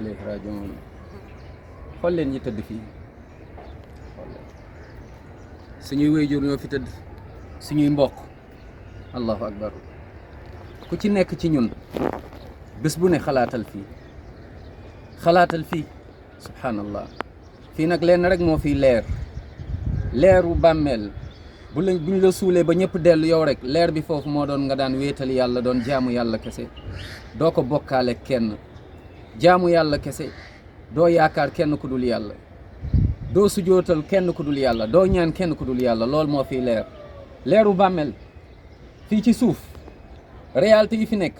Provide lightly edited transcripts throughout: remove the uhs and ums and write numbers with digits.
ilayhi rajiun. xool leen ñi tëdd fii suñuy wéyjur ñoo fi tëdd, suñuy mbokk. allahu akbar. ku ci nekk ci ñun bés bu ne xalaatal fii subhanallah. fii nag leen rek moo fiy leeru bàmmeel. buñ la suulee ba ñëpp dellu yow rek leer bi foofu moo doon nga daan wéetal yàlla, doon jaamu yàlla kese, doo ko bokkaale kenn, jaamu yàlla kese, doo yaakaar kenn ku dul yàlla, doo sujootal kenn ku dul yàlla, doo ñaan kenn ku dul yàlla. loolu moo fiy leeru bàmmeel fii ci suuf. réalité yi fi nekk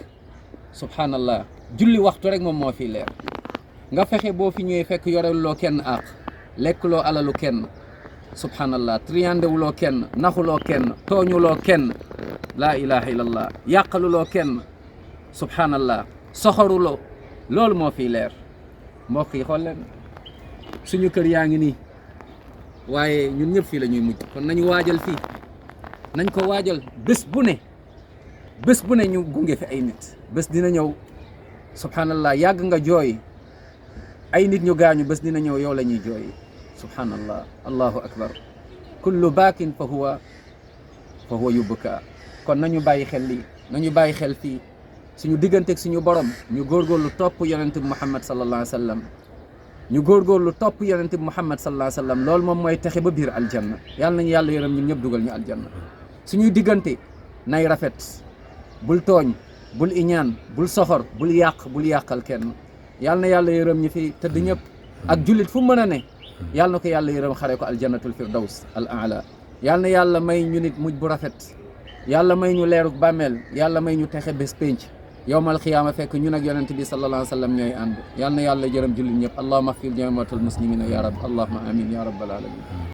subhanallah, julli waxtu rek moom moo fiy leer. nga fexe boo fi ñëwee fekk yoreluloo kenn àq, lekkuloo alalu kenn, subhanallah, triyandewuloo kenn, naxuloo kenn, tooñuloo kenn, laa ilaha illallah, yàqaluloo kenn, subhanallah, soxoruloo. loolu moo fiy leer. mbokk yi xool leen suñu kër yaa ngi nii, waaye ñun ñëpp fii la ñuy mujj. kon nañu waajal fii, nañ ko waajal. bés bu ne ñu gunge fi ay nit. bés dina ñëw subhanallah, yàgg nga jooy ay nit ñu gaañu, bés dina ñëw yow la ñuy jooy. subhanallah, allahu akbar. kullu baakin fa huwa yubka. kon nañu bàyyi xel lii, nañu bàyyi xel fii suñu digganteeg suñu borom. ñu góorgóorlu topp yonent bi Muhammad sallallahu alayhi wa sallam. ñu góorgóorlu topp yonent bi Muhammad sallallahu alayhi wa sallam. loolu moom mooy texe ba biir aljanna. yàlla nañu yàlla yërëm ñun ñëpp dugal ñu aljanna. suñuy diggante nay rafet. bul tooñ, bul iñaan, bul soxor, bul yàq, bul yàqal kenn. yàlla na yàlla yërëm ñi fi tëdd ñëpp ak jullit fu mu mën a ne. yàlla na ko yàlla yërëm xare ko aljannatul firdaws al aala. yàlla na yàlla may ñu nit mujj bu rafet. yàlla may ñu leeruk bàmmeel. yàlla may ñu texe bés pénc yowmal xiyaama fekk ñun ak yonent bi sallallahu alayhi wa sallam ñooy ànd. yàlla na yàlla yërëm jullit ñëpp. allahumma xfir jamii'al muslimina ya rab. allahumma amin ya rabbal alamin.